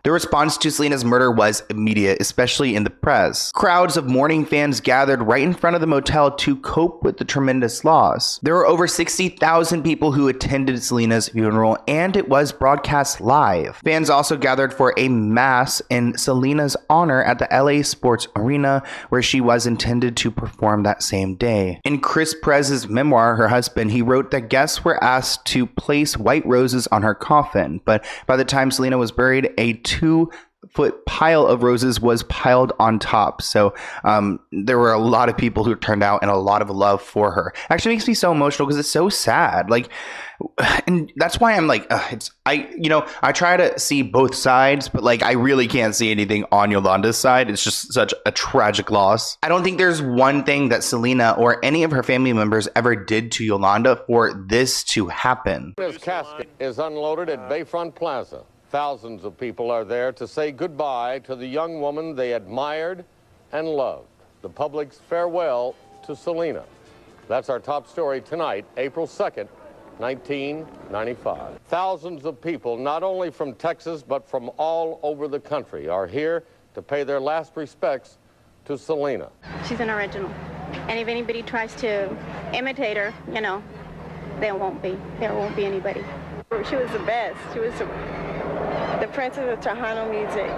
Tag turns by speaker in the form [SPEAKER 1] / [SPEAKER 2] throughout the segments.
[SPEAKER 1] The response to Selena's murder was immediate, especially in the press. Crowds of mourning fans gathered right in front of the motel to cope with the tremendous loss. There were over 60,000 people who attended Selena's funeral, and it was broadcast live. Fans also gathered for a mass in Selena's honor at the LA Sports Arena, where she was intended to perform that same day. In Chris Perez's memoir, her husband, he wrote that guests were asked to place white roses on her coffin, but by the time Selena was buried, a 2-foot pile of roses was piled on top. So there were a lot of people who turned out and a lot of love for her. Actually makes me so emotional because it's so sad. Like, and that's why I'm like, I try to see both sides, but like, I really can't see anything on Yolanda's side. It's just such a tragic loss. I don't think there's one thing that Selena or any of her family members ever did to Yolanda for this to happen.
[SPEAKER 2] His casket is unloaded at Bayfront Plaza. Thousands of people are there to say goodbye to the young woman they admired and loved. The public's farewell to Selena. That's our top story tonight, April 2nd, 1995. Thousands of people, not only from Texas, but from all over the country, are here to pay their last respects to Selena.
[SPEAKER 3] She's an original. And if anybody tries to imitate her, there won't be anybody.
[SPEAKER 4] She was the best. She was the princess of Tejano music.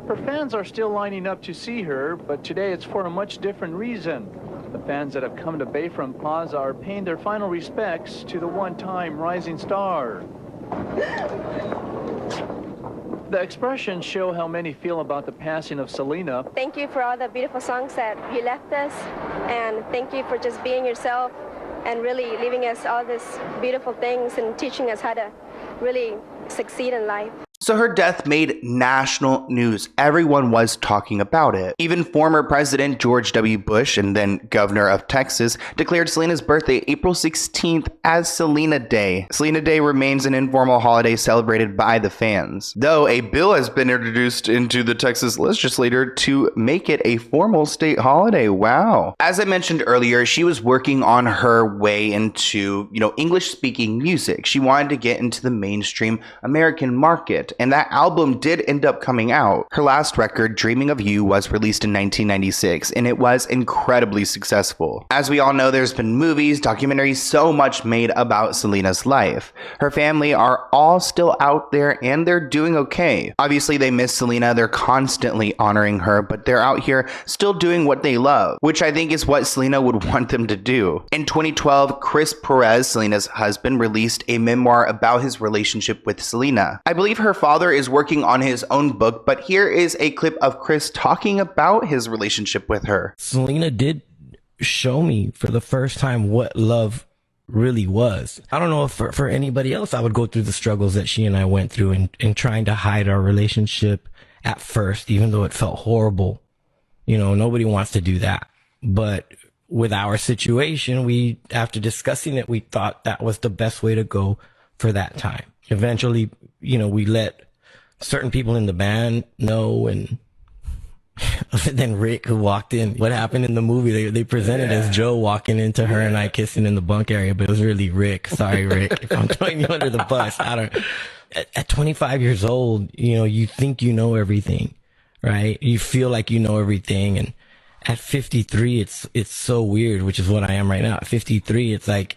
[SPEAKER 5] Her fans are still lining up to see her, but today it's for a much different reason. The fans that have come to Bayfront Plaza are paying their final respects to the one-time rising star. The expressions show how many feel about the passing of Selena.
[SPEAKER 6] Thank you for all the beautiful songs that you left us, and thank you for just being yourself and really leaving us all these beautiful things and teaching us how to really succeed in life.
[SPEAKER 1] So her death made national news. Everyone was talking about it. Even former President George W. Bush and then Governor of Texas declared Selena's birthday April 16th as Selena Day. Selena Day remains an informal holiday celebrated by the fans, though a bill has been introduced into the Texas legislature to make it a formal state holiday. Wow. As I mentioned earlier, she was working on her way into, English-speaking music. She wanted to get into the mainstream American market, and that album did end up coming out. Her last record, Dreaming of You, was released in 1996, and it was incredibly successful. As we all know, there's been movies, documentaries, so much made about Selena's life. Her family are all still out there, and they're doing okay. Obviously, they miss Selena. They're constantly honoring her, but they're out here still doing what they love, which I think is what Selena would want them to do. In 2012, Chris Perez, Selena's husband, released a memoir about his relationship with Selena. I believe her father is working on his own book, but here is a clip of Chris talking about his relationship with her.
[SPEAKER 7] Selena did show me for the first time what love really was. I don't know if for anybody else I would go through the struggles that she and I went through in trying to hide our relationship at first, even though it felt horrible. Nobody wants to do that. But with our situation, after discussing it, we thought that was the best way to go for that time. Eventually, we let certain people in the band know, and then Rick, who walked in. What happened in the movie, they presented as Joe walking into her and I kissing in the bunk area, but it was really Rick. Sorry, Rick, if I'm throwing you under the bus. At 25 years old, you think you know everything, right? You feel like you know everything. And at 53, it's so weird, which is what I am right now. At 53, it's like,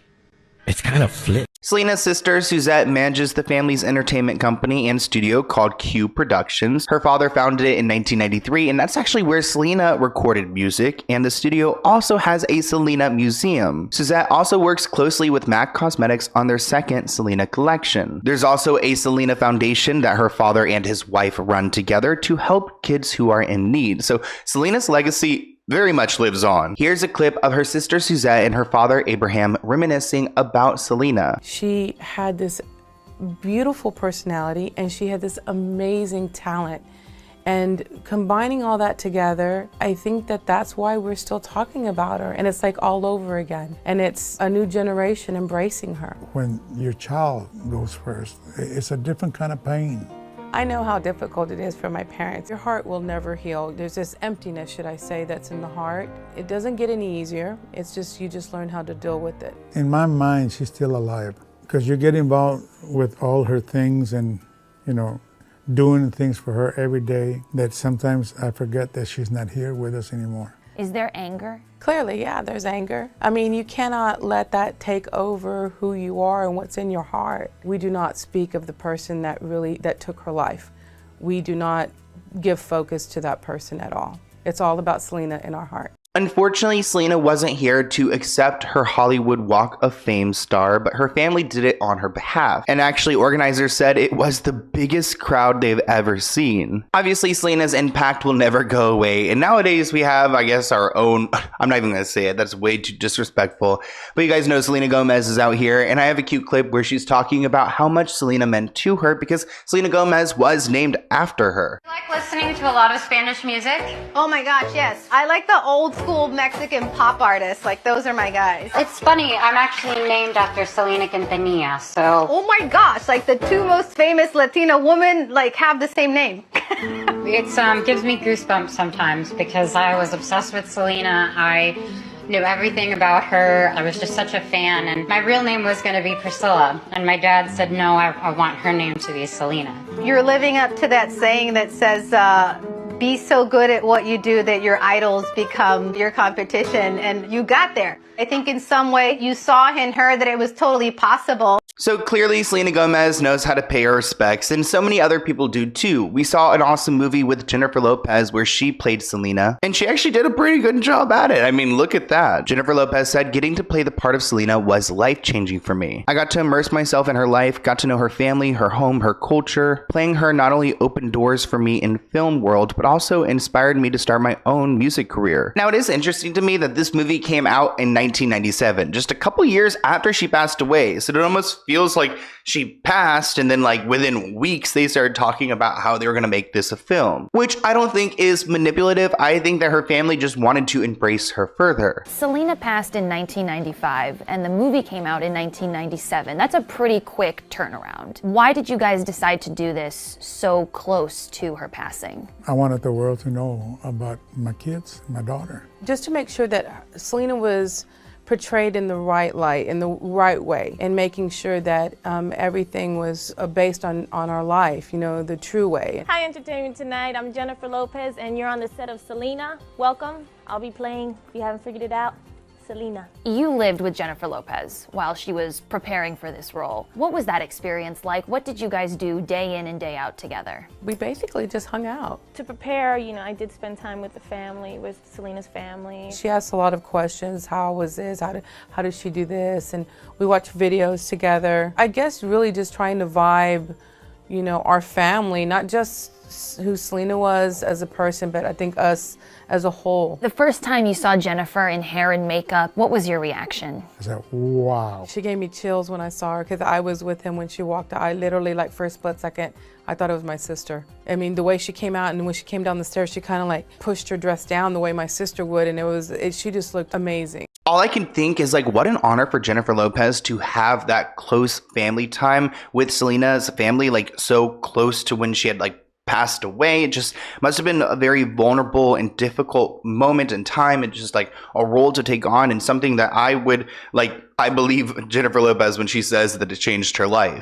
[SPEAKER 7] it's kind of flipped.
[SPEAKER 1] Selena's sister, Suzette, manages the family's entertainment company and studio called Q Productions. Her father founded it in 1993, and that's actually where Selena recorded music, and the studio also has a Selena museum. Suzette also works closely with MAC Cosmetics on their second Selena collection. There's also a Selena Foundation that her father and his wife run together to help kids who are in need. So Selena's legacy very much lives on. Here's a clip of her sister Suzette and her father Abraham reminiscing about Selena.
[SPEAKER 8] She had this beautiful personality and she had this amazing talent. And combining all that together, I think that's why we're still talking about her. And it's like all over again. And it's a new generation embracing her.
[SPEAKER 9] When your child goes first, it's a different kind of pain.
[SPEAKER 8] I know how difficult it is for my parents. Your heart will never heal. There's this emptiness, should I say, that's in the heart. It doesn't get any easier. It's just, you just learn how to deal with it.
[SPEAKER 9] In my mind, she's still alive because you get involved with all her things and, doing things for her every day that sometimes I forget that she's not here with us anymore.
[SPEAKER 10] Is there anger?
[SPEAKER 8] Clearly, yeah, there's anger. I mean, you cannot let that take over who you are and what's in your heart. We do not speak of the person that took her life. We do not give focus to that person at all. It's all about Selena in our heart.
[SPEAKER 1] Unfortunately, Selena wasn't here to accept her Hollywood Walk of Fame star, but her family did it on her behalf. And actually, organizers said it was the biggest crowd they've ever seen. Obviously, Selena's impact will never go away, and nowadays we have, I guess, our own, I'm not even gonna say it, that's way too disrespectful, but you guys know Selena Gomez is out here, and I have a cute clip where she's talking about how much Selena meant to her because Selena Gomez was named after her.
[SPEAKER 11] I like listening to a lot of Spanish music.
[SPEAKER 12] Oh my gosh, yes. I like the old school Mexican pop artists. Like, those are my guys.
[SPEAKER 11] It's funny, I'm actually named after Selena Quintanilla, so...
[SPEAKER 12] Oh my gosh, like the two most famous Latina women, like, have the same name.
[SPEAKER 11] It gives me goosebumps sometimes because I was obsessed with Selena. I knew everything about her. I was just such a fan, and my real name was going to be Priscilla, and my dad said, no, I want her name to be Selena.
[SPEAKER 12] You're living up to that saying that says, be so good at what you do that your idols become your competition, and you got there. I think in some way you saw in her that it was totally possible.
[SPEAKER 1] So clearly Selena Gomez knows how to pay her respects, and so many other people do too. We saw an awesome movie with Jennifer Lopez where she played Selena, and she actually did a pretty good job at it. I mean, look at that. Jennifer Lopez said, getting to play the part of Selena was life-changing for me. I got to immerse myself in her life, got to know her family, her home, her culture. Playing her not only opened doors for me in film world, but also inspired me to start my own music career. Now, it is interesting to me that this movie came out in 1997, just a couple years after she passed away, so it almost feels like she passed and then like within weeks they started talking about how they were going to make this a film, which I don't think is manipulative. I think that her family just wanted to embrace her further.
[SPEAKER 10] Selena passed in 1995 and the movie came out in 1997. That's a pretty quick turnaround. Why did you guys decide to do this so close to her passing?
[SPEAKER 9] I wanted the world to know about my kids, my daughter.
[SPEAKER 8] Just to make sure that Selena was portrayed in the right light, in the right way, and making sure that everything was based on our life, you know, the true way.
[SPEAKER 13] Hi, Entertainment Tonight. I'm Jennifer Lopez, and you're on the set of Selena. Welcome. I'll be playing, if you haven't figured it out, Selena.
[SPEAKER 10] You lived with Jennifer Lopez while she was preparing for this role. What was that experience like? What did you guys do day in and day out together?
[SPEAKER 8] We basically just hung out.
[SPEAKER 13] To prepare, you know, I did spend time with the family, with Selena's family.
[SPEAKER 8] She asked a lot of questions. How was this? How did she do this? And we watched videos together. I guess really just trying to vibe, you know, our family, not just who Selena was as a person, but I think us as a whole.
[SPEAKER 10] The first time you saw Jennifer in hair and makeup, what was your reaction?
[SPEAKER 9] I said, wow.
[SPEAKER 8] She gave me chills when I saw her because I was with him when she walked out. I literally, like, for a split second, I thought it was my sister. I mean, the way she came out and when she came down the stairs, she kind of like pushed her dress down the way my sister would, and she just looked amazing.
[SPEAKER 1] All I can think is like, what an honor for Jennifer Lopez to have that close family time with Selena's family, like so close to when she had like passed away. It just must have been a very vulnerable and difficult moment in time, and just like a role to take on, and something that I believe Jennifer Lopez when she says that it changed her life.